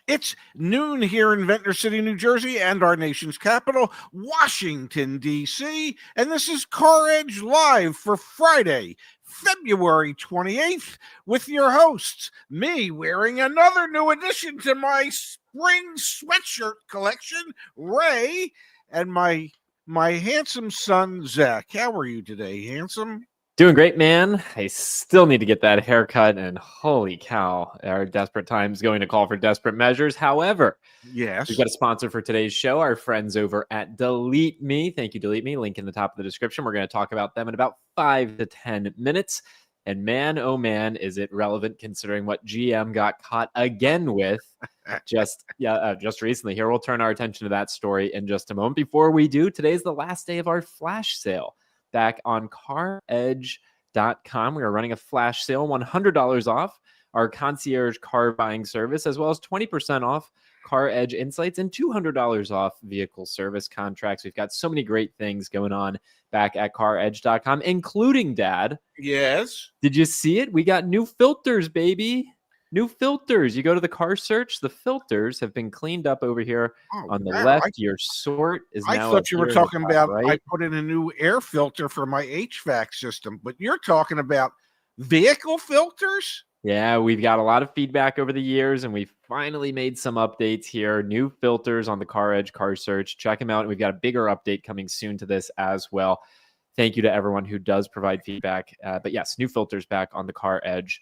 It's noon here in Ventnor City, New Jersey, and our nation's capital, Washington, D.C., and this is CarEdge Live for Friday, February 28th, with your hosts, me wearing another new addition to my spring sweatshirt collection, Ray, and my handsome son, Zach. How are you today, handsome? Doing great, man. I still need to get that haircut, and holy cow, our desperate times going to call for desperate measures. However, yes, we've got a sponsor for today's show, our friends over at DeleteMe. Thank you, DeleteMe. Link in the top of the description. We're going to talk about them in about 5 to 10 minutes. And man, oh man, is it relevant considering what GM got caught again with just recently. Here, we'll turn our attention to that story in just a moment. Before we do, today's the last day of our flash sale back on CarEdge.com. We are running a flash sale, $100 off our concierge car buying service, as well as 20% off CarEdge Insights and $200 off vehicle service contracts. We've got so many great things going on back at CarEdge.com, including, Dad. Yes. Did you see it? We got new filters, baby. New filters. You go to the car search. The filters have been cleaned up over here on the left. Your sort is now. I thought you were talking about, right? I put in a new air filter for my HVAC system, but you're talking about vehicle filters? Yeah, we've got a lot of feedback over the years, and we've finally made some updates here. New filters on the CarEdge car search. Check them out. We've got a bigger update coming soon to this as well. Thank you to everyone who does provide feedback. But yes, new filters back on the CarEdge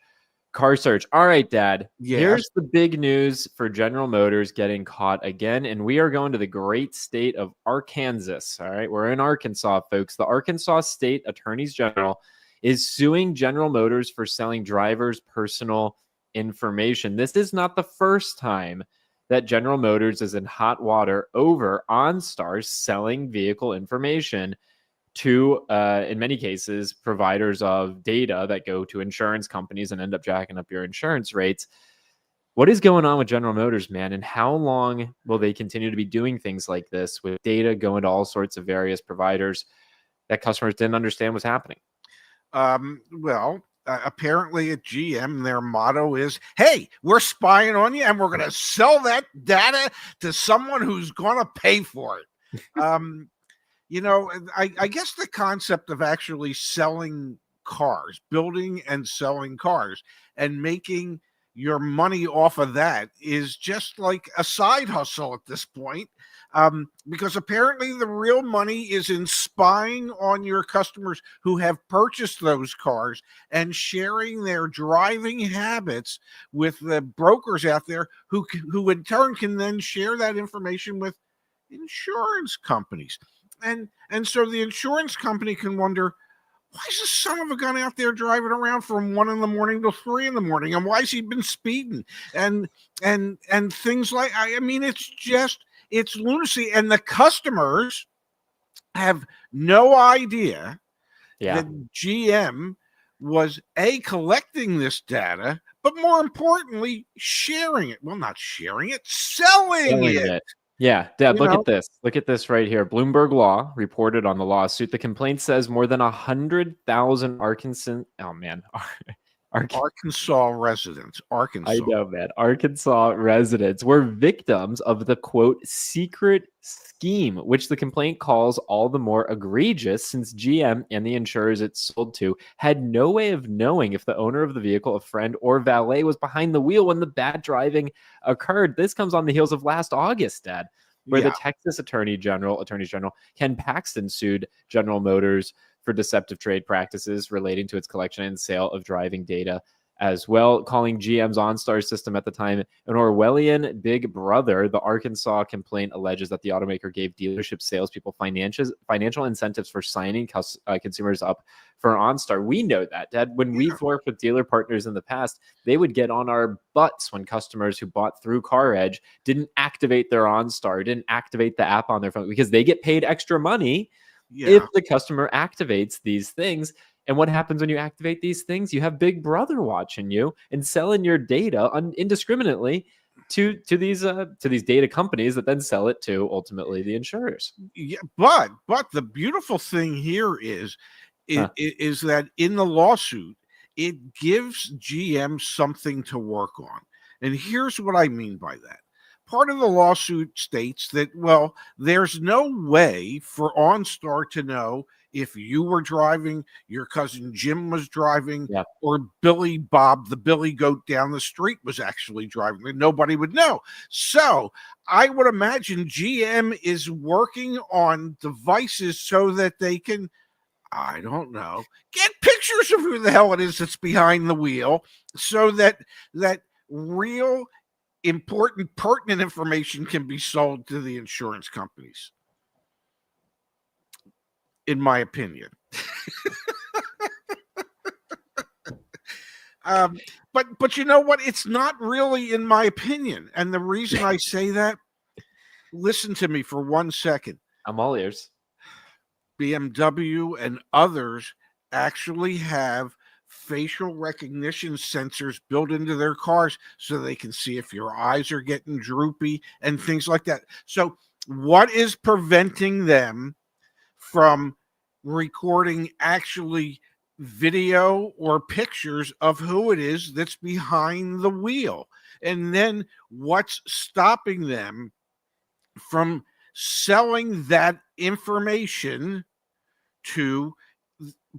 car search. All right, Dad. Yes. Here's the big news for General Motors getting caught again, and we are going to the great state of Arkansas. All right, we're in Arkansas, folks. The Arkansas State Attorneys General is suing General Motors for selling drivers' personal information. This is not the first time that General Motors is in hot water over OnStar selling vehicle information to, in many cases, providers of data that go to insurance companies and end up jacking up your insurance rates. What is going on with General Motors, man? And how long will they continue to be doing things like this with data going to all sorts of various providers that customers didn't understand was happening? Apparently at GM, their motto is, hey, we're spying on you and we're going to sell that data to someone who's going to pay for it. I guess the concept of actually selling cars, building and selling cars and making your money off of that is just like a side hustle at this point. Because apparently the real money is in spying on your customers who have purchased those cars and sharing their driving habits with the brokers out there who in turn can then share that information with insurance companies. And so the insurance company can wonder, why is this son of a gun out there driving around from 1 a.m. to 3 a.m? And why has he been speeding? And things like, I mean, it's lunacy. And the customers have no idea that GM was collecting this data, but more importantly, sharing it. Well, not sharing it, selling it. Yeah, Dad, look at this. Look at this right here. Bloomberg Law reported on the lawsuit. The complaint says more than 100,000 Arkansas residents. I know, man. Arkansas residents were victims of the, quote, secret scheme, which the complaint calls all the more egregious since GM and the insurers it sold to had no way of knowing if the owner of the vehicle, a friend, or valet was behind the wheel when the bad driving occurred. This comes on the heels of last August, Dad, where the Texas Attorney General Ken Paxton sued General Motors for deceptive trade practices relating to its collection and sale of driving data as well, calling GM's OnStar system at the time an Orwellian big brother. The Arkansas complaint alleges that the automaker gave dealership salespeople financial incentives for signing consumers up for OnStar. We know that, Dad. When we've worked with dealer partners in the past, they would get on our butts when customers who bought through CarEdge didn't activate their OnStar, didn't activate the app on their phone, because they get paid extra money if the customer activates these things. And what happens when you activate these things? You have Big Brother watching you and selling your data indiscriminately to these data companies that then sell it to ultimately the insurers. Yeah, but the beautiful thing here is that in the lawsuit, it gives GM something to work on. And here's what I mean by that. part of the lawsuit states that, well, there's no way for OnStar to know if you were driving, your cousin Jim was driving, Yeah. or Billy Bob, the Billy goat down the street, was actually driving. And nobody would know. So I would imagine GM is working on devices so that they can, I don't know, get pictures of who the hell it is that's behind the wheel, so that real important, pertinent information can be sold to the insurance companies, in my opinion. But you know what? It's not really in my opinion. And the reason I say that, listen to me for 1 second. I'm all ears. BMW and others actually have facial recognition sensors built into their cars so they can see if your eyes are getting droopy and things like that. So what is preventing them from recording actually video or pictures of who it is that's behind the wheel? And then what's stopping them from selling that information to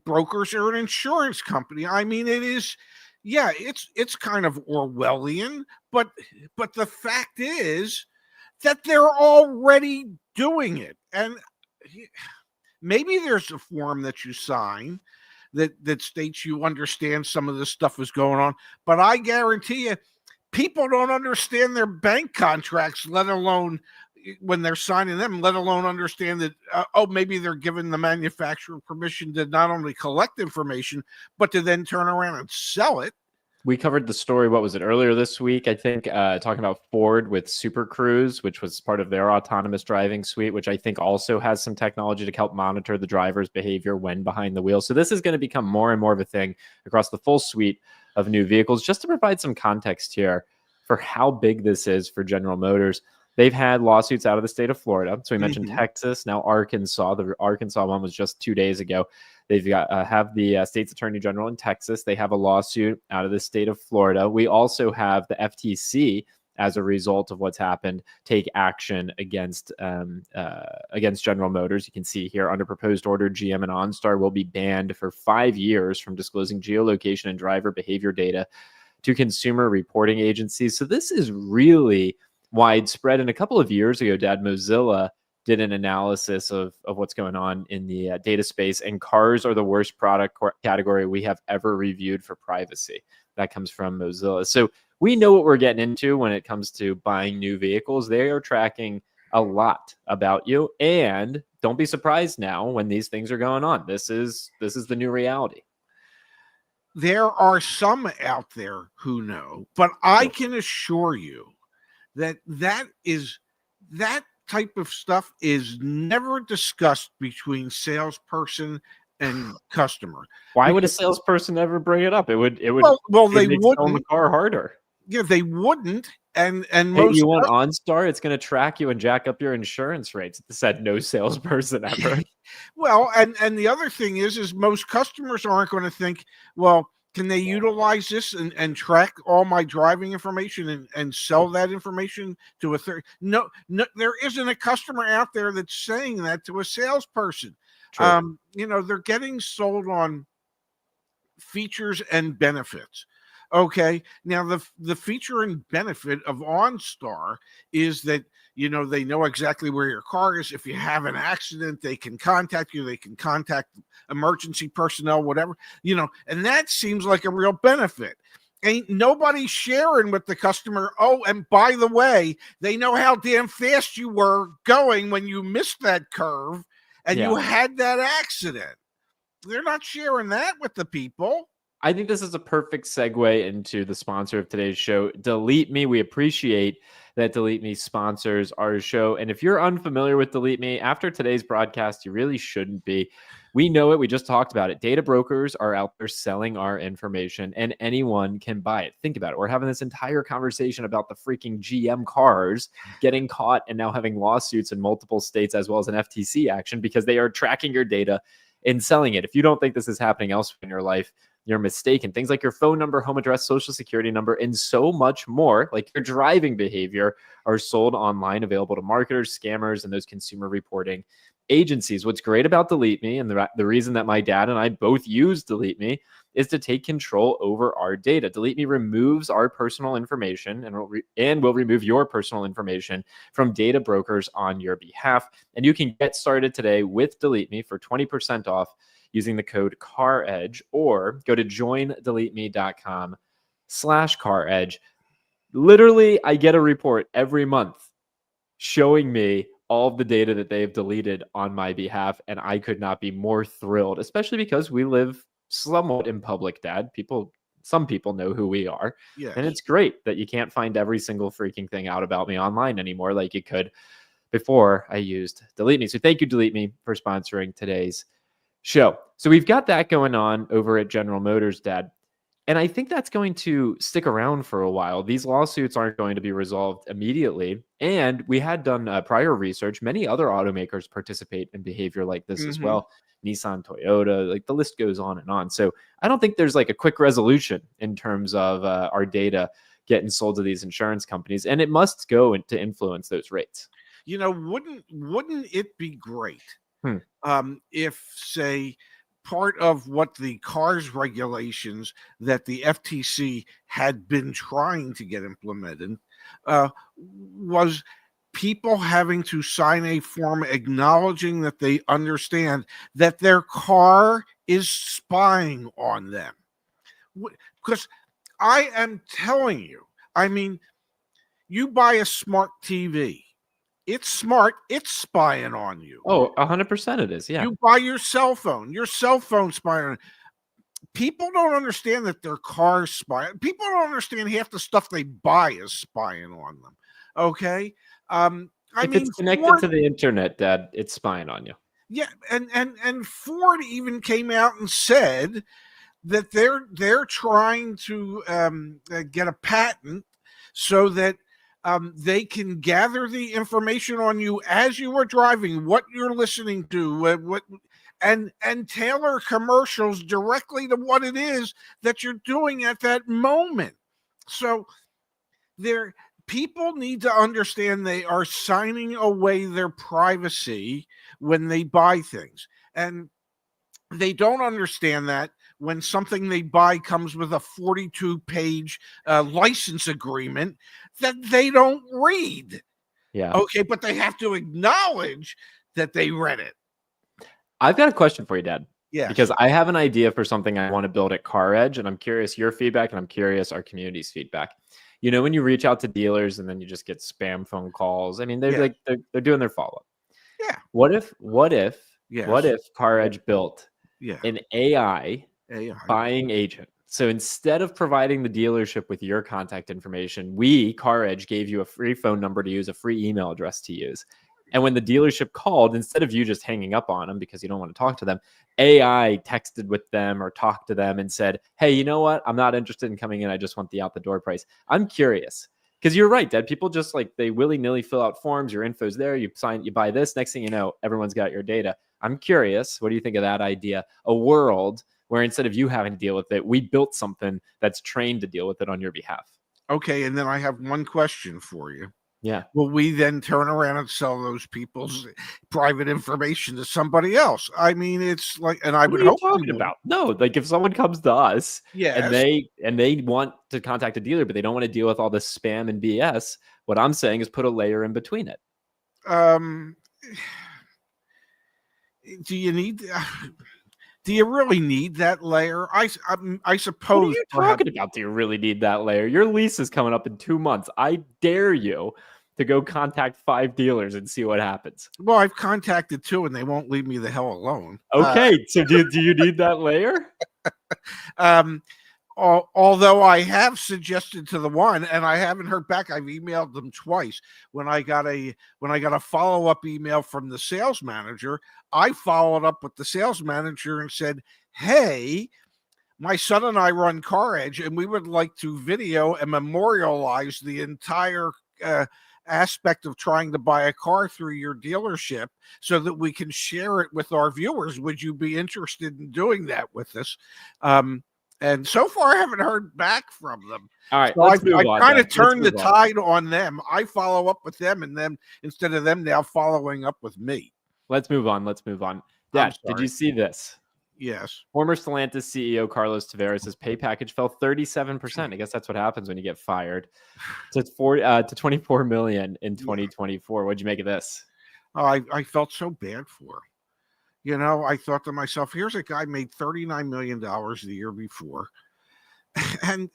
brokers or an insurance company? I mean, it is, yeah, it's kind of Orwellian, but the fact is that they're already doing it. And maybe there's a form that you sign that states you understand some of this stuff is going on, but I guarantee you, people don't understand their bank contracts, let alone when they're signing them, let alone understand that, maybe they're giving the manufacturer permission to not only collect information, but to then turn around and sell it. We covered the story, what was it, earlier this week, I think, talking about Ford with Super Cruise, which was part of their autonomous driving suite, which I think also has some technology to help monitor the driver's behavior when behind the wheel. So this is going to become more and more of a thing across the full suite of new vehicles. Just to provide some context here for how big this is for General Motors, they've had lawsuits out of the state of Florida. So we mentioned Texas, now Arkansas. The Arkansas one was just 2 days ago. They've got have the state's attorney general in Texas. They have a lawsuit out of the state of Florida. We also have the FTC, as a result of what's happened, take action against General Motors. You can see here under proposed order, GM and OnStar will be banned for 5 years from disclosing geolocation and driver behavior data to consumer reporting agencies. So this is really widespread. And a couple of years ago, Mozilla did an analysis of what's going on in the data space, and cars are the worst product category we have ever reviewed for privacy. That comes from Mozilla. So we know what we're getting into when it comes to buying new vehicles. They are tracking a lot about you, and don't be surprised now when these things are going on. This is the new reality. There are some out there who know, but I can assure you that that type of stuff is never discussed between salesperson and customer. Why would a salesperson ever bring it up? It would they wouldn't sell the car harder. Yeah, they wouldn't. And most you want OnStar, it's going to track you and jack up your insurance rates. It said no salesperson ever. Well, and the other thing is most customers aren't going to think, well, can they utilize this and track all my driving information and sell that information to a third? No, there isn't a customer out there that's saying that to a salesperson. They're getting sold on features and benefits. Okay. Now the feature and benefit of OnStar is that, they know exactly where your car is. If you have an accident, they can contact you. They can contact emergency personnel, whatever, and that seems like a real benefit. Ain't nobody sharing with the customer, oh, and by the way, they know how damn fast you were going when you missed that curve and you had that accident. They're not sharing that with the people. I think this is a perfect segue into the sponsor of today's show, DeleteMe. We appreciate that DeleteMe sponsors our show. And if you're unfamiliar with DeleteMe, after today's broadcast, you really shouldn't be. We know it. We just talked about it. Data brokers are out there selling our information, and anyone can buy it. Think about it. We're having this entire conversation about the freaking GM cars getting caught and now having lawsuits in multiple states, as well as an FTC action, because they are tracking your data and selling it. If you don't think this is happening elsewhere in your life, you're mistaken. Things like your phone number, home address, social security number, and so much more, like your driving behavior, are sold online, available to marketers, scammers, and those consumer reporting agencies. What's great about DeleteMe, and the reason that my dad and I both use DeleteMe, is to take control over our data. DeleteMe removes our personal information and will remove your personal information from data brokers on your behalf. And you can get started today with DeleteMe for 20% off using the code CarEdge, or go to joindeleteme.com/CarEdge. Literally, I get a report every month showing me all of the data that they've deleted on my behalf, and I could not be more thrilled, especially because we live somewhat in public, Dad. Some people know who we are. Yes. And it's great that you can't find every single freaking thing out about me online anymore like you could before I used DeleteMe. So thank you, DeleteMe, for sponsoring today's show. So we've got that going on over at General Motors, Dad. And I think that's going to stick around for a while. These lawsuits aren't going to be resolved immediately. And we had done prior research. Many other automakers participate in behavior like this as well. Nissan, Toyota, like the list goes on and on. So I don't think there's like a quick resolution in terms of our data getting sold to these insurance companies. And it must go to influence those rates. You know, wouldn't it be great if, say, part of what the cars regulations that the FTC had been trying to get implemented was people having to sign a form acknowledging that they understand that their car is spying on them. Because I am telling you, I mean, you buy a smart TV. It's smart. It's spying on you. Oh, 100% it is. Yeah. You buy your cell phone spying on you. People don't understand that their cars spy. People don't understand half the stuff they buy is spying on them. Okay. If it's connected to the internet, Dad, it's spying on you. Yeah. And Ford even came out and said that they're trying to get a patent so that they can gather the information on you as you are driving, what you're listening to, and tailor commercials directly to what it is that you're doing at that moment. So people need to understand they are signing away their privacy when they buy things. And they don't understand that when something they buy comes with a 42-page license agreement that they don't read. Yeah. Okay, but they have to acknowledge that they read it. I've got a question for you, Dad. Yeah. Because I have an idea for something I want to build at CarEdge, and I'm curious your feedback, and I'm curious our community's feedback. You know, when you reach out to dealers and then you just get spam phone calls. I mean, they're doing their follow-up. Yeah. What if CarEdge built an AI buying agent? So instead of providing the dealership with your contact information, we, CarEdge, gave you a free phone number to use, a free email address to use. And when the dealership called, instead of you just hanging up on them because you don't want to talk to them, AI texted with them or talked to them and said, hey, you know what? I'm not interested in coming in. I just want the out the door price. I'm curious. Because you're right, Dad. People just they willy-nilly fill out forms. Your info's there. You buy this. Next thing you know, everyone's got your data. I'm curious. What do you think of that idea? A world where instead of you having to deal with it, we built something that's trained to deal with it on your behalf. Okay, and then I have one question for you. Yeah. Will we then turn around and sell those people's private information to somebody else? I mean, it's like, and I would hope. What are you talking about? No, like if someone comes to us and they want to contact a dealer, but they don't want to deal with all this spam and BS, what I'm saying is put a layer in between it. Do you really need that layer? I suppose. What are you talking about? Do you really need that layer? Your lease is coming up in 2 months. I dare you to go contact 5 dealers and see what happens. Well, I've contacted 2 and they won't leave me the hell alone. Okay, so do you need that layer? Although I have suggested to the one, and I haven't heard back. I've emailed them twice. When I got a follow-up email from the sales manager, I followed up with the sales manager and said, hey, my son and I run CarEdge, and we would like to video and memorialize the entire aspect of trying to buy a car through your dealership so that we can share it with our viewers. Would you be interested in doing that with us? And so far, I haven't heard back from them. All right, So let's I move on. kind Then. of turned the Let's move on. tide on them. I follow up with them, and them instead of them now following up with me. Let's move on. Let's move on. I'm Dad, did you sorry. see this? Yes. Former Stellantis CEO Carlos Tavares' pay package fell 37%. I guess that's what happens when you get fired. To $24 million in 2024. What'd you make of this? Oh, I felt so bad for him. You know, I thought to myself, here's a guy made $39 million the year before. And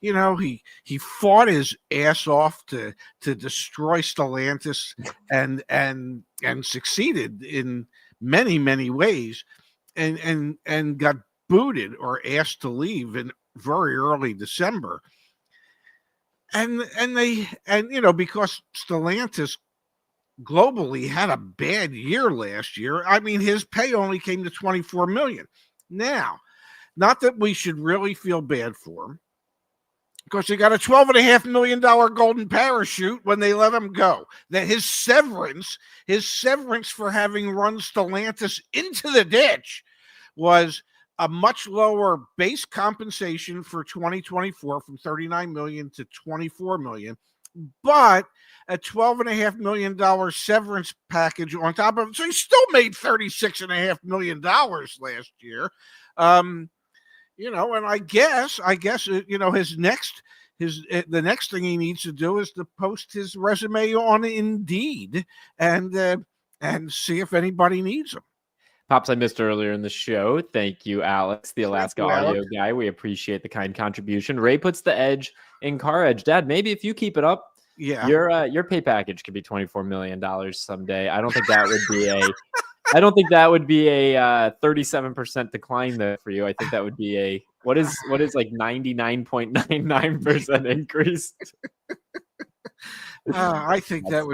you know, he fought his ass off to destroy Stellantis and succeeded in many ways, and got booted or asked to leave in very early December. And you know, because Stellantis globally had a bad year last year. I mean, his pay only came to 24 million. Now, not that we should really feel bad for him, because he got a $12.5 million golden parachute when they let him go. That his severance for having run Stellantis into the ditch was a much lower base compensation for 2024 from 39 million to 24 million, but a $12.5 million severance package on top of it. So he still made $36.5 million last year. You know, and I guess, you know, the next thing he needs to do is to post his resume on Indeed and see if anybody needs him. Pops, I missed earlier in the show. Thank you, Alex, the Alaska audio guy. We appreciate the kind contribution. Ray puts the edge in CarEdge. Dad, maybe if you keep it up, your pay package could be $24 million someday. I don't think that would be a 37% decline there for you. I think that would be a what is like 99.99% increase. I think that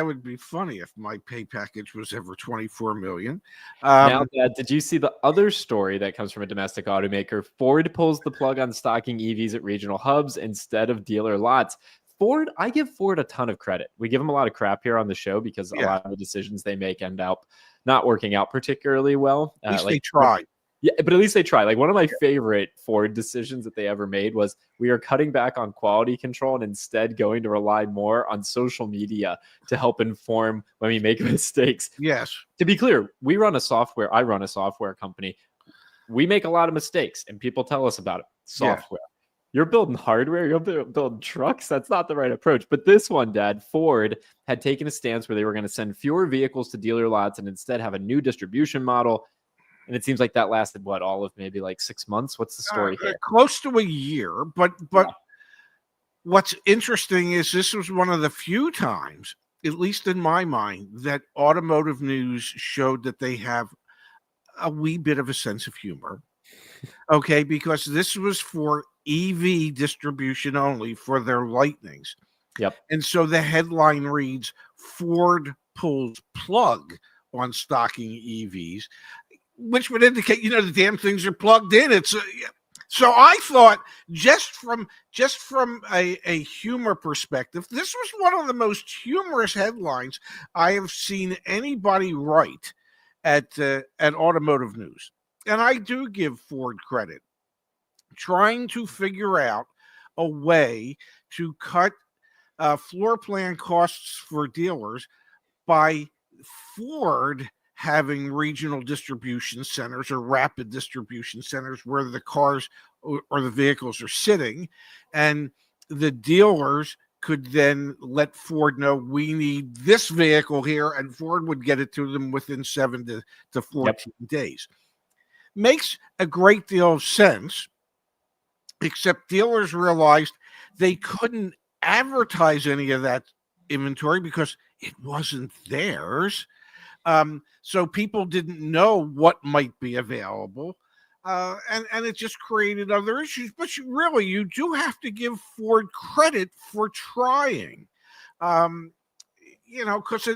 would be funny if my pay package was ever 24 million. Now, Dad, did you see the other story that comes from a domestic automaker? Ford pulls the plug on stocking EVs at regional hubs instead of dealer lots. Ford, I give Ford a ton of credit. We give them a lot of crap here on the show because a lot of the decisions they make end up not working out particularly well. At least they try. Yeah, but at least they try. Like one of my favorite Ford decisions that they ever made was we are cutting back on quality control and instead going to rely more on social media to help inform when we make mistakes. Yes. To be clear, I run a software company. We make a lot of mistakes and people tell us about it. Software. Yeah. You're building hardware, you're building trucks. That's not the right approach. But this one, Dad, Ford had taken a stance where they were going to send fewer vehicles to dealer lots and instead have a new distribution model. And it seems like that lasted, all of maybe like 6 months? What's the story here? Close to a year. But what's interesting is this was one of the few times, at least in my mind, that automotive news showed that they have a wee bit of a sense of humor. Okay, because this was for EV distribution only for their Lightnings. Yep. And so the headline reads, Ford pulls plug on stocking EVs, which would indicate, you know, the damn things are plugged in. So I thought just from a humor perspective, this was one of the most humorous headlines I have seen anybody write at automotive news. And I do give Ford credit, trying to figure out a way to cut floor plan costs for dealers by Ford having regional distribution centers or rapid distribution centers where the cars or the vehicles are sitting, and the dealers could then let Ford know we need this vehicle here, and Ford would get it to them within 7 to 14 days. Makes a great deal of sense, except dealers realized they couldn't advertise any of that inventory because it wasn't theirs. So people didn't know what might be available. And it just created other issues. But you do have to give Ford credit for trying. You know, because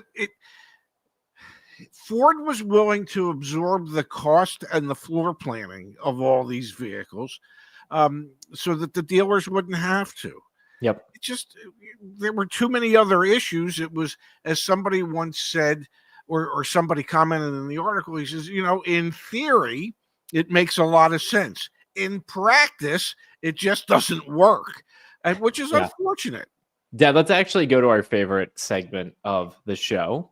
Ford was willing to absorb the cost and the floor planning of all these vehicles so that the dealers wouldn't have to. Yep. There were too many other issues. It was, as somebody once said, or somebody commented in the article, he says, you know, in theory, it makes a lot of sense. In practice, it just doesn't work, and which is Yeah. unfortunate. Dad, let's actually go to our favorite segment of the show.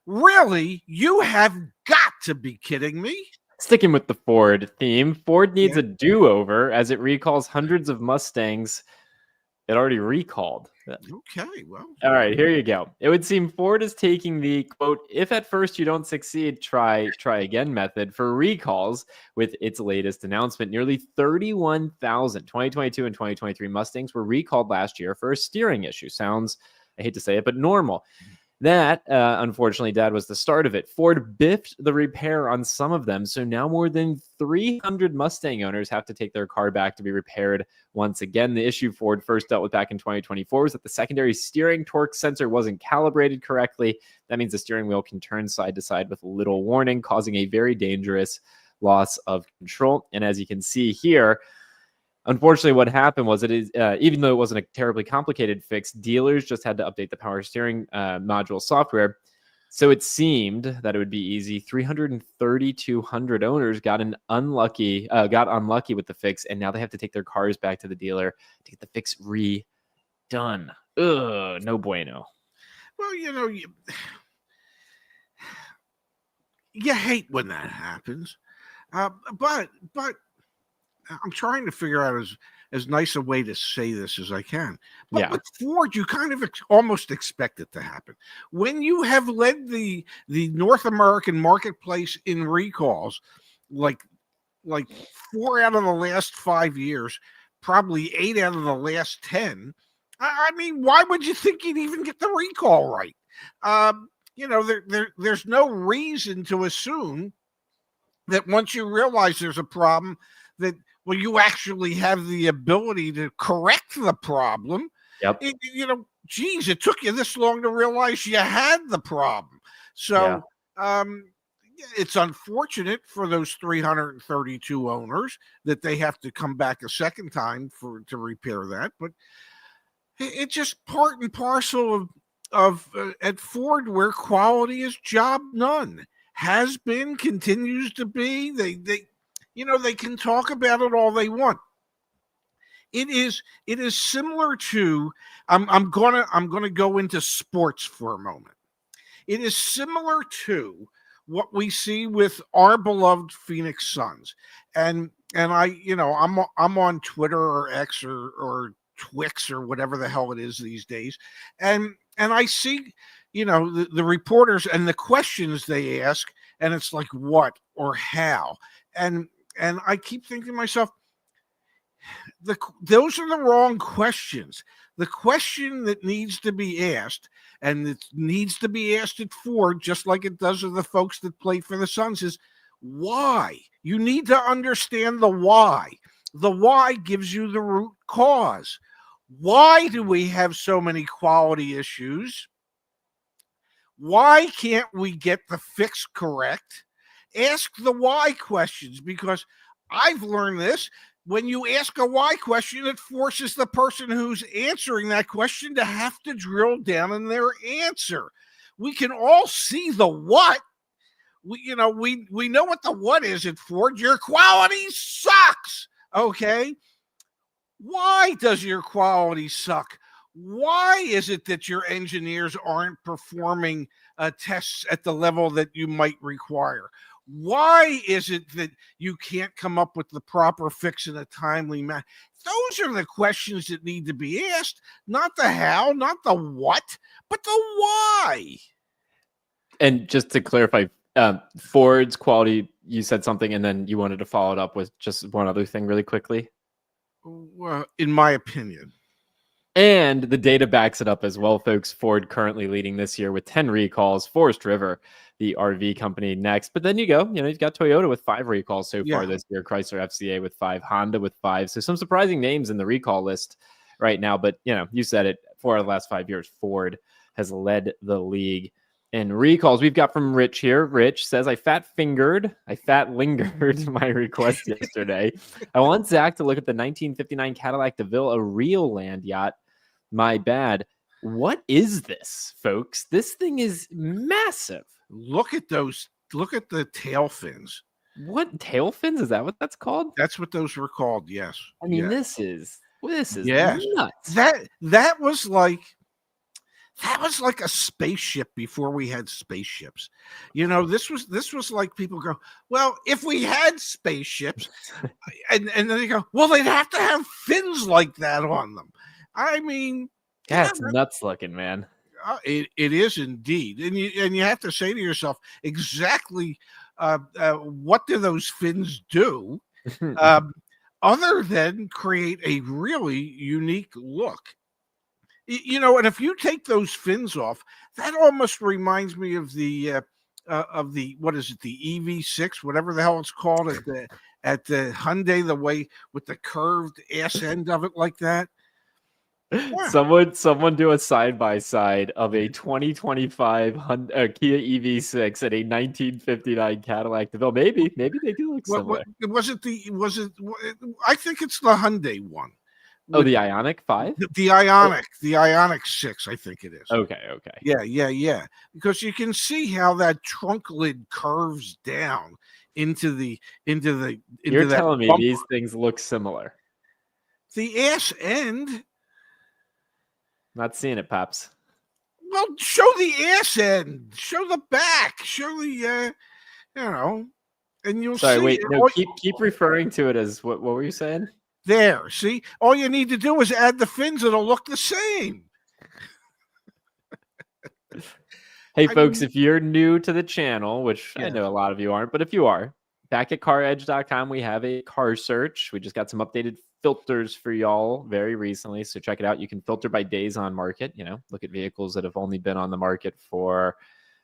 Really? You have got to be kidding me. Sticking with the Ford theme, Ford needs Yeah. a do-over as it recalls hundreds of Mustangs it already recalled. Okay, well. All right, here you go. It would seem Ford is taking the quote, if at first you don't succeed, try again method for recalls with its latest announcement. Nearly 31,000 2022 and 2023 Mustangs were recalled last year for a steering issue. Sounds, I hate to say it, but normal. That, unfortunately, Dad, was the start of it. Ford biffed the repair on some of them, so now more than 300 Mustang owners have to take their car back to be repaired once again. The issue Ford first dealt with back in 2024 was that the secondary steering torque sensor wasn't calibrated correctly. That means the steering wheel can turn side to side with little warning, causing a very dangerous loss of control. And as you can see here, unfortunately, what happened was even though it wasn't a terribly complicated fix, dealers just had to update the power steering module software. So it seemed that it would be easy. 3,200 owners got unlucky with the fix, and now they have to take their cars back to the dealer to get the fix redone. Ugh, no bueno. Well, you hate when that happens, but I'm trying to figure out as nice a way to say this as I can. But with Ford, you kind of almost expect it to happen. When you have led the North American marketplace in recalls, like 4 out of the last 5 years, probably 8 out of the last 10. I mean, why would you think you'd even get the recall right? There's no reason to assume that once you realize there's a problem, that you actually have the ability to correct the problem. Yep. It took you this long to realize you had the problem. So, it's unfortunate for those 332 owners that they have to come back a second time to repair that. But it's just part and parcel of at Ford, where quality is job none, has been, continues to be. They can talk about it all they want. It is similar to, I'm gonna go into sports for a moment. It is similar to what we see with our beloved Phoenix Suns. And I'm on Twitter or X or Twix or whatever the hell it is these days. And I see, the reporters and the questions they ask, and it's like, what or how? And I keep thinking to myself, those are the wrong questions. The question that needs to be asked, and it needs to be asked at Ford, just like it does of the folks that play for the Suns, is why? You need to understand the why. The why gives you the root cause. Why do we have so many quality issues? Why can't we get the fix correct? Ask the why questions, because I've learned this. When you ask a why question, it forces the person who's answering that question to have to drill down in their answer. We can all see the what. We know what the what is at Ford. Your quality sucks. Okay. Why does your quality suck? Why is it that your engineers aren't performing tests at the level that you might require? Why is it that you can't come up with the proper fix in a timely manner? Those are the questions that need to be asked, not the how, not the what, but the why. And just to clarify, Ford's quality, you said something and then you wanted to follow it up with just one other thing really quickly. Well, in my opinion. And the data backs it up as well, folks. Ford currently leading this year with 10 recalls. Forest River, the RV company, next. But then you've got Toyota with 5 recalls so far this year. Chrysler FCA with 5. Honda with 5. So some surprising names in the recall list right now. But, you said it. 4 out of the last 5 years, Ford has led the league in recalls. We've got from Rich here. Rich says, I fat lingered my request yesterday. I want Zach to look at the 1959 Cadillac DeVille, a real land yacht. My bad. What is this, folks? This thing is massive. Look at those. Look at the tail fins. What, tail fins? Is that what that's called? That's what those were called. Yes. I mean, Yeah. this is Yes. nuts. That was like a spaceship before we had spaceships. This was like people go, well, if we had spaceships, and then they go, well, they'd have to have fins like that on them. I mean, Yeah, it's nuts looking, man. it is indeed, and you have to say to yourself exactly what do those fins do, other than create a really unique look. And if you take those fins off, that almost reminds me of the what is it, the EV6, whatever the hell it's called at the Hyundai, the way with the curved ass end of it like that. Yeah. Someone do a side by side of a 2025 Kia EV6 and a 1959 Cadillac DeVille. Maybe they do look similar. I think it's the Hyundai one. Oh, the Ioniq 5? The Ioniq, the Ioniq 6, I think it is. Okay. Yeah. Because you can see how that trunk lid curves down into You're that telling me bumper. these things look similar. The ass end. Not seeing it, Paps. Well, show the ass end. Show the back. Show the and you'll see. Sorry, wait. No, keep referring to it as what were you saying? There, see, all you need to do is add the fins; it'll look the same. Hey, folks, if you're new to the channel, which I know a lot of you aren't, but if you are, back at CarEdge.com, we have a car search. We just got some updated filters for y'all very recently, so check it out. You can filter by days on market. Look at vehicles that have only been on the market for,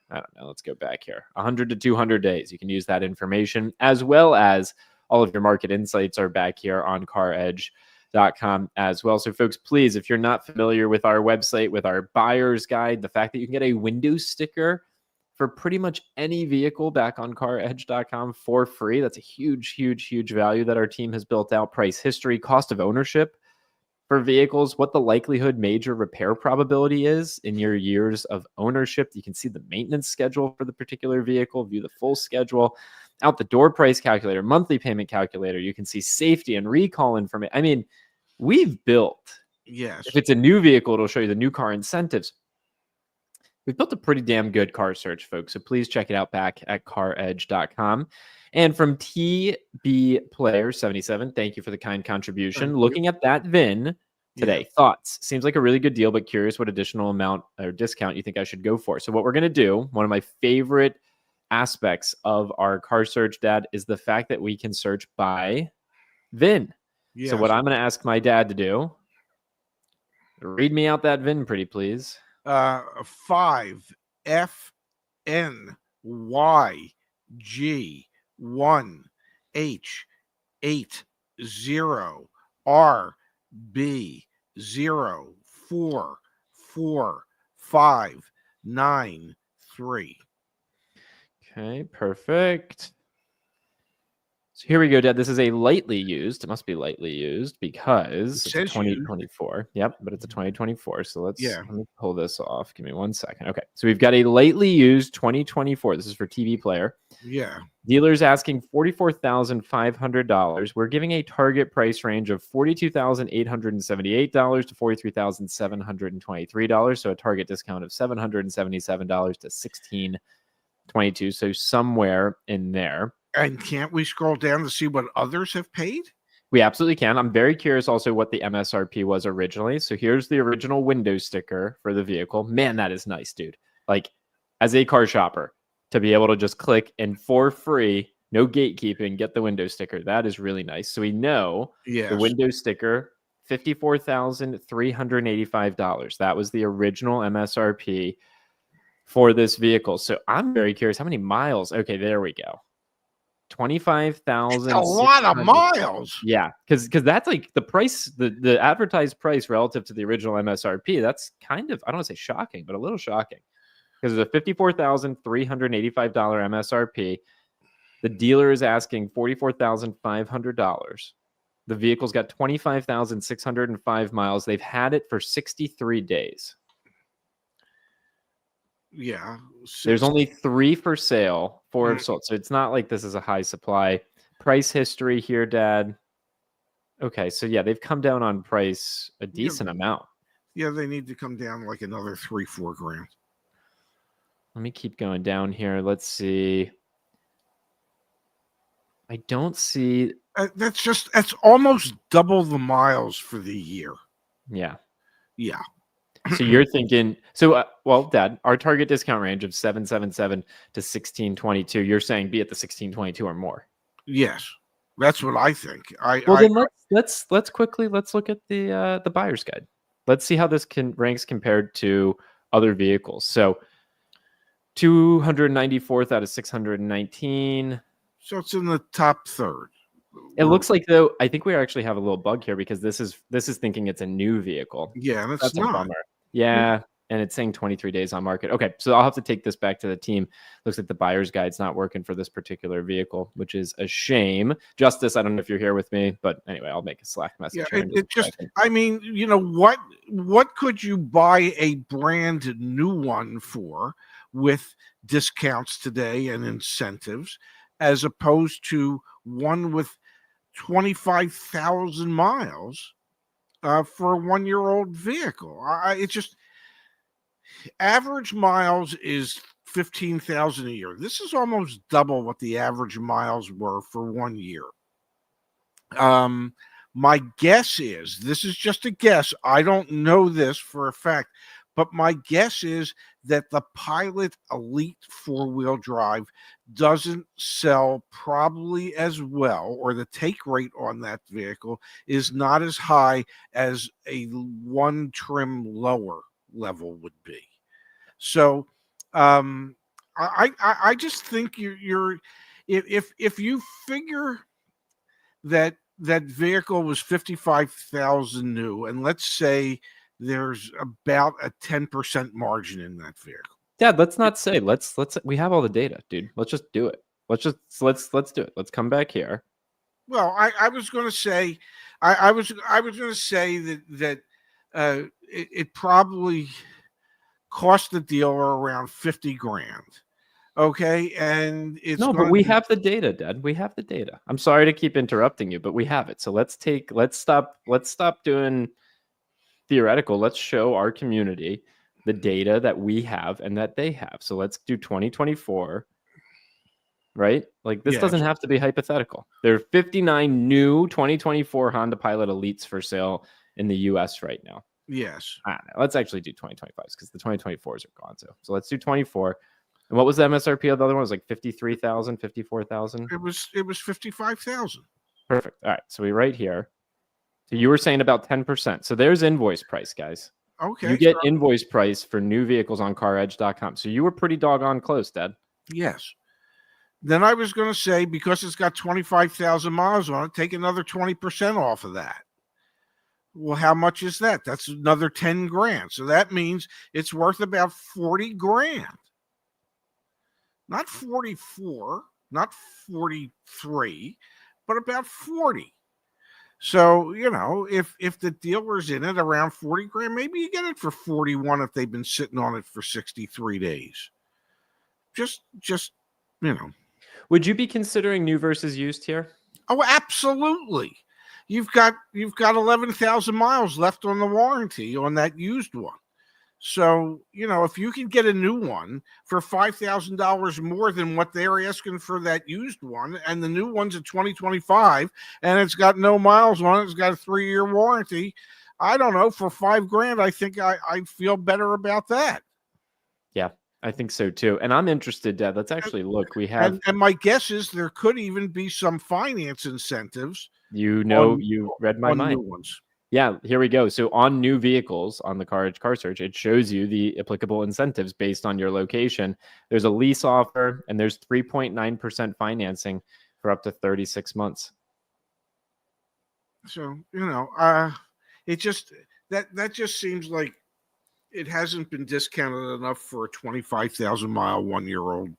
I don't know, let's go back here, 100 to 200 days. You can use that information, as well as all of your market insights are back here on CarEdge.com as well. So folks, please, if you're not familiar with our website, with our buyer's guide, the fact that you can get a window sticker for pretty much any vehicle back on CarEdge.com for free, that's a huge value that our team has built out. Price history, cost of ownership for vehicles, what the likelihood major repair probability is in your years of ownership. You can see the maintenance schedule for the particular vehicle, view the full schedule, out the door price calculator, monthly payment calculator. You can see safety and recall information. I mean, we've built, yes. If it's a new vehicle, it'll show you the new car incentives. We've built a pretty damn good car search, folks. So please check it out back at CarEdge.com. And from TB Player 77, thank you for the kind contribution. Looking at that VIN today, thoughts? Seems like a really good deal, but curious what additional amount or discount you think I should go for. So what we're going to do, one of my favorite aspects of our car search, Dad, is the fact that we can search by VIN. Yes. So what I'm going to ask my dad to do, read me out that VIN pretty please. 5FN1H8044593. Okay, perfect. So here we go, Dad. This is a lightly used. It must be lightly used because it's a 2024. Yep, but it's a 2024. So let me pull this off. Give me 1 second. Okay, so we've got a lightly used 2024. This is for TV Player. Yeah. Dealer's asking $44,500. We're giving a target price range of $42,878 to $43,723. So a target discount of $777 to $1,622. So somewhere in there. And can't we scroll down to see what others have paid? We absolutely can. I'm very curious also what the MSRP was originally. So here's the original window sticker for the vehicle. Man, that is nice, dude. Like, as a car shopper, to be able to just click and for free, no gatekeeping, get the window sticker. That is really nice. So we know the window sticker, $54,385. That was the original MSRP for this vehicle. So I'm very curious how many miles. Okay, there we go. 25,000. A lot of miles. Yeah, because that's like the price, the advertised price relative to the original MSRP. That's kind of, I don't want to say shocking, but a little shocking, because it's a $54,385 MSRP. The dealer is asking $44,500. The vehicle's got 25,605 miles. They've had it for 63 days. Yeah. There's Since only 3 for sale, 4 have mm, sold. So it's not like this is a high supply. Price history here, Dad. Okay, so yeah, they've come down on price a yeah, decent amount. yeah, they need to come down like another 3-4 grand. Let me keep going down here. Let's see. I don't see. That's almost double the miles for the year. Yeah. Yeah. So you're thinking. So, well, Dad, our target discount range of 777 to 1622. You're saying be at the 1622 or more. Yes, that's what I think. Well, then let's quickly look at the buyer's guide. Let's see how this ranks compared to other vehicles. So 294th out of 619. So it's in the top third. It looks like, though, I think we actually have a little bug here because this is thinking it's a new vehicle. Yeah, and it's That's a not. bummer. Yeah, and it's saying 23 days on market. Okay, so I'll have to take this back to the team. Looks like the buyer's guide's not working for this particular vehicle, which is a shame. Justice, I don't know if you're here with me, but anyway, I'll make a Slack message Yeah, here. it just. I mean, what could you buy a brand new one for with discounts today and incentives, as opposed to one with 25,000 miles for a 1-year-old vehicle? It's just average miles is 15,000 a year. This is almost double what the average miles were for 1 year. My guess is, this is just a guess, I don't know this for a fact, but my guess is that the Pilot Elite 4-wheel drive doesn't sell probably as well, or the take rate on that vehicle is not as high as a one trim lower level would be. So I just think you're if you figure that vehicle was 55,000 new, and let's say there's about a 10% margin in that vehicle. Dad, let's not say. Let's we have all the data, dude. Let's just do it. Let's do it. Let's come back here. Well, I was going to say, I was going to say that it probably cost the dealer around 50 grand. Okay, and it's no, but we have the data, Dad. We have the data. I'm sorry to keep interrupting you, but we have it. So let's stop doing theoretical. Let's show our community the data that we have and that they have. So let's do 2024. Right? Like, this doesn't have to be hypothetical. There are 59 new 2024 Honda Pilot Elites for sale in the US right now. Yes. Let's actually do 2025s because the 2024s are gone. So let's do 24. And what was the MSRP of the other one? It was like 53,000, 54,000. It was 55,000. Perfect. All right. So we right here. So you were saying about 10%. So there's invoice price, guys. Okay. You get invoice price for new vehicles on CarEdge.com. So you were pretty doggone close, Dad. Yes. Then I was going to say, because it's got 25,000 miles on it, take another 20% off of that. Well, how much is that? That's another 10 grand. So that means it's worth about 40 grand. Not 44, not 43, but about 40. So, if the dealer's in it around 40 grand, maybe you get it for 41 if they've been sitting on it for 63 days. Just, Would you be considering new versus used here? Oh, absolutely. You've got 11,000 miles left on the warranty on that used one. So, if you can get a new one for $5,000 more than what they're asking for that used one, and the new one's a 2025 and it's got no miles on it, it's got a 3-year warranty, I don't know, for 5 grand, I think I feel better about that. Yeah, I think so too. And I'm interested, Dad. Let's actually look. We have, and my guess is there could even be some finance incentives. You read my mind. New ones. Yeah, here we go. So on new vehicles on the CarEdge Car Search, it shows you the applicable incentives based on your location. There's a lease offer and there's 3.9% financing for up to 36 months. So, it just that just seems like it hasn't been discounted enough for a 25,000 mile 1-year-old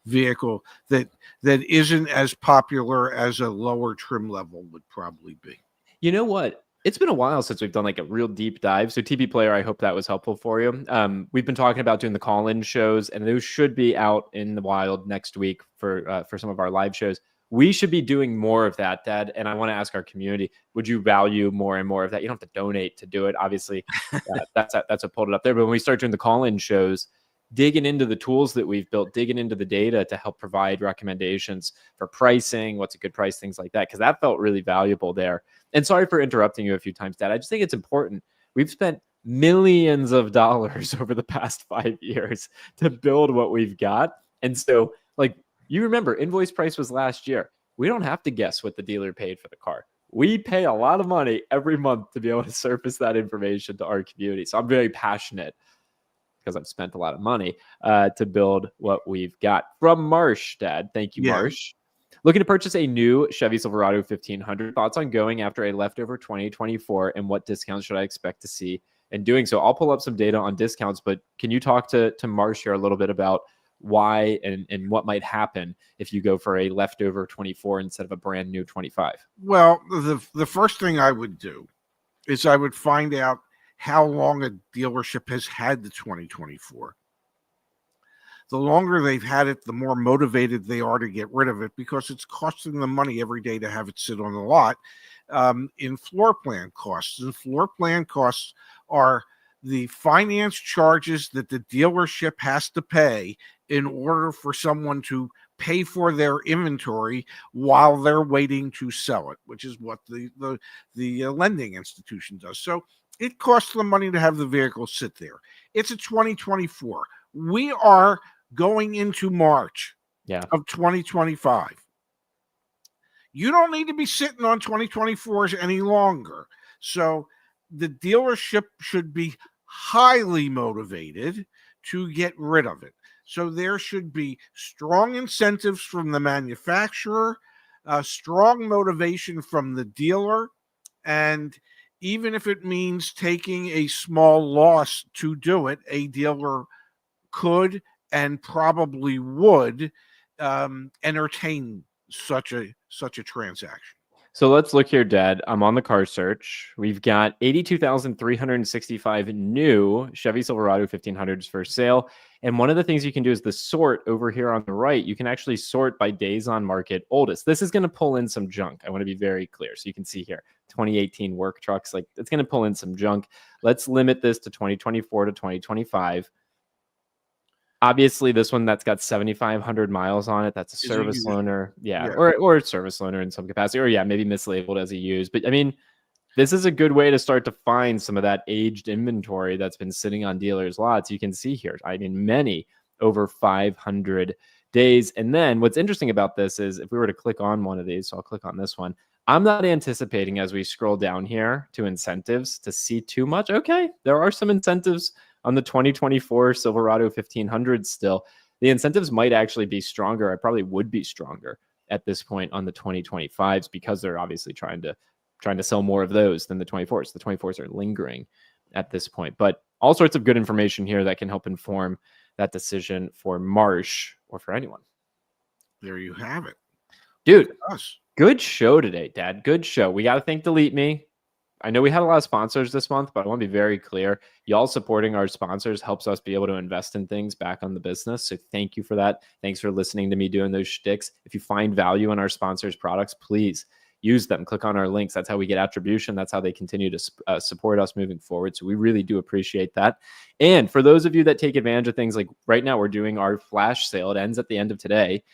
vehicle that isn't as popular as a lower trim level would probably be. You know what? It's been a while since we've done like a real deep dive. So TB Player, I hope that was helpful for you. We've been talking about doing the call-in shows, and those should be out in the wild next week for some of our live shows. We should be doing more of that, Dad. And I want to ask our community: would you value more and more of that? You don't have to donate to do it, obviously. That's what pulled it up there. But when we start doing the call-in shows, digging into the tools that we've built, digging into the data to help provide recommendations for pricing, what's a good price, things like that, because that felt really valuable there. And sorry for interrupting you a few times, Dad. I just think it's important. We've spent millions of dollars over the past 5 years to build what we've got. And so, like, you remember, invoice price was last year. We don't have to guess what the dealer paid for the car. We pay a lot of money every month to be able to surface that information to our community. So I'm very passionate, because I've spent a lot of money to build what we've got. From Marsh, Dad. Thank you, Yeah. Marsh. Looking to purchase a new Chevy Silverado 1500. Thoughts on going after a leftover 2024, and what discounts should I expect to see in doing so? I'll pull up some data on discounts, but can you talk to Marsh here a little bit about why and what might happen if you go for a leftover 24 instead of a brand new 25? Well, the first thing I would do is I would find out how long a dealership has had the 2024. The longer they've had it, the more motivated they are to get rid of it, because it's costing them money every day to have it sit on the lot. In floor plan costs, and floor plan costs are the finance charges that the dealership has to pay in order for someone to pay for their inventory while they're waiting to sell it, which is what the lending institution does. So it costs them money to have the vehicle sit there. It's a 2024. We are going into March of 2025. You don't need to be sitting on 2024s any longer. So the dealership should be highly motivated to get rid of it. So there should be strong incentives from the manufacturer, strong motivation from the dealer, and even if it means taking a small loss to do it, a dealer could and probably would entertain such a transaction. So let's look here, Dad. I'm on the car search. We've got 82,365 new Chevy Silverado 1500s for sale. And one of the things you can do is the sort over here on the right. You can actually sort by days on market oldest. This is going to pull in some junk. I want to be very clear. So you can see here, 2018 work trucks, like it's going to pull in some junk. Let's limit this to 2024 to 2025. Obviously, this one that's got 7,500 miles on it, that's a service loaner. Yeah. Or a service loaner in some capacity, or maybe mislabeled as a used. But I mean, this is a good way to start to find some of that aged inventory that's been sitting on dealers' lots. You can see here, I mean, many over 500 days. And then what's interesting about this is if we were to click on one of these, so I'll click on this one, I'm not anticipating as we scroll down here to incentives to see too much. Okay, there are some incentives on the 2024 Silverado 1500 still. The incentives might actually be stronger. I probably would be stronger at this point on the 2025s, because they're obviously trying to sell more of those than the 24s. The 24s are lingering at this point. But all sorts of good information here that can help inform that decision for Marsh or for anyone. There you have it. Dude, good show today, Dad. Good show. We got to thank DeleteMe. I know we had a lot of sponsors this month, but I want to be very clear. Y'all supporting our sponsors helps us be able to invest in things back on the business. So thank you for that. Thanks for listening to me doing those shticks. If you find value in our sponsors' products, please use them. Click on our links. That's how we get attribution. That's how they continue to support us moving forward. So we really do appreciate that. And for those of you that take advantage of things, like right now, we're doing our flash sale. It ends at the end of today.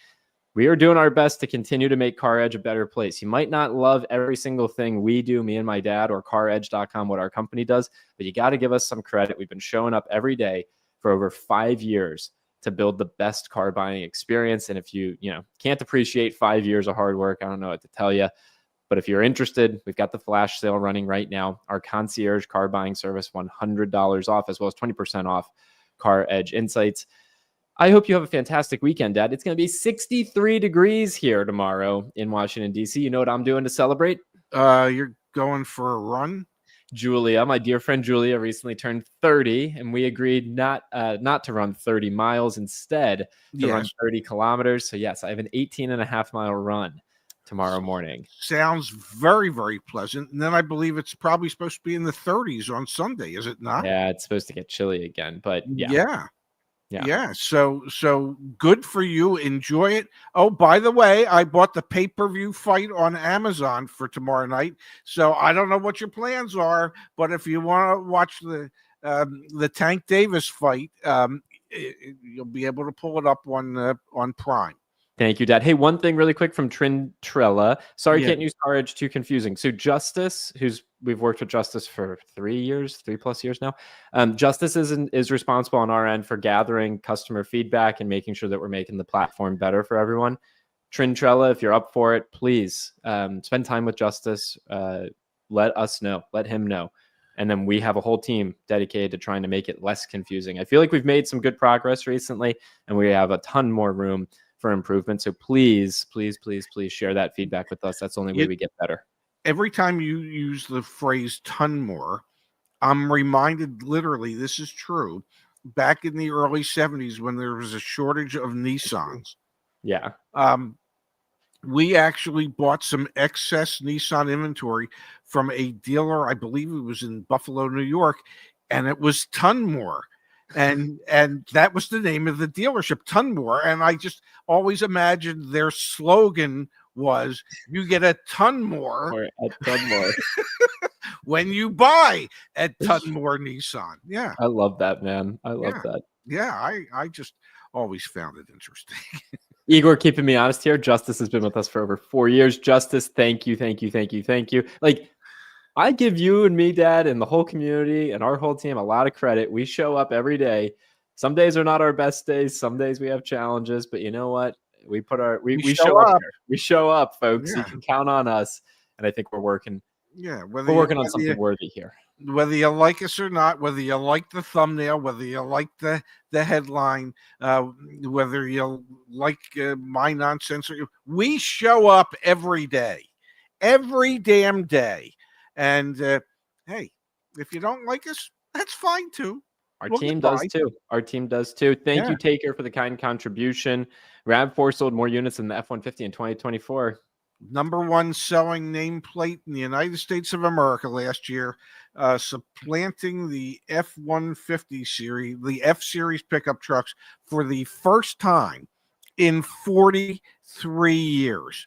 We are doing our best to continue to make CarEdge a better place. You might not love every single thing we do, me and my dad, or CarEdge.com, what our company does, but you got to give us some credit. We've been showing up every day for over 5 years to build the best car buying experience. And if you can't appreciate 5 years of hard work, I don't know what to tell you. But if you're interested, we've got the flash sale running right now. Our concierge car buying service, $100 off, as well as 20% off CarEdge Insights. I hope you have a fantastic weekend, Dad. It's going to be 63 degrees here tomorrow in Washington, D.C. You know what I'm doing to celebrate? You're going for a run? Julia, my dear friend Julia, recently turned 30, and we agreed not to run 30 miles, instead to run 30 kilometers. So yes, I have an 18.5-mile run tomorrow morning. Sounds very, very pleasant. And then I believe it's probably supposed to be in the 30s on Sunday, is it not? Yeah, it's supposed to get chilly again, but Yeah. yeah. So good for you. Enjoy it. Oh, by the way, I bought the pay-per-view fight on Amazon for tomorrow night. So I don't know what your plans are, but if you want to watch the Tank Davis fight, you'll be able to pull it up on Prime. Thank you, Dad. Hey, one thing really quick from Trintrella. Sorry, Yeah. can't use CarEdge, too confusing. So Justice, we've worked with Justice for 3+ years now. Justice is responsible on our end for gathering customer feedback and making sure that we're making the platform better for everyone. Trintrella, if you're up for it, please spend time with Justice. Let us know. Let him know. And then we have a whole team dedicated to trying to make it less confusing. I feel like we've made some good progress recently, and we have a ton more room for improvement. So please share that feedback with us. That's the only way we get better. Every time you use the phrase ton more, I'm reminded, literally, this is true, back in the early 70s when there was a shortage of Nissans. Yeah. We actually bought some excess Nissan inventory from a dealer, I believe it was in Buffalo, New York, and it was Tunmore. And that was the name of the dealership, Tunmore. And I just always imagined their slogan was, you get a ton more when you buy at Tunmore Nissan. Yeah. I love that, man. I love that. Yeah, I just always found it interesting. Igor, keeping me honest here, Justice has been with us for over 4 years. Justice, thank you. Like, I give you and me, Dad, and the whole community and our whole team a lot of credit. We show up every day. Some days are not our best days. Some days we have challenges, but you know what? We show up here. We show up, folks. You can count on us. And I think we're working. Yeah, we're working on something worthy here. Whether you like us or not, whether you like the thumbnail, whether you like the headline, whether you like my nonsense, we show up every day, every damn day. And hey, if you don't like us, that's fine too. Our team does too. Thank you, Taker, for the kind contribution. RAV4 sold more units than the F-150 in 2024. #1 selling nameplate in the United States of America last year, supplanting the F-150 series, the F-Series pickup trucks for the first time in 43 years.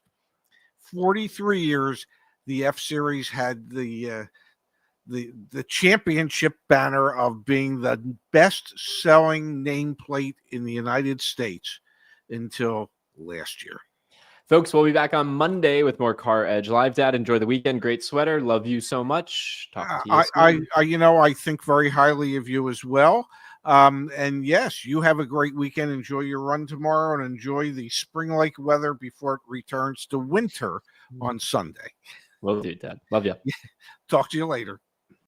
43 years, the F-Series had the championship banner of being the best-selling nameplate in the United States until last year. Folks, we'll be back on Monday with more CarEdge Live. Dad, enjoy the weekend. Great sweater. Love you so much. Talk to you soon. I think very highly of you as well. And yes, you have a great weekend. Enjoy your run tomorrow and enjoy the spring-like weather before it returns to winter on Sunday. Will do, Dad. Love you. Talk to you later.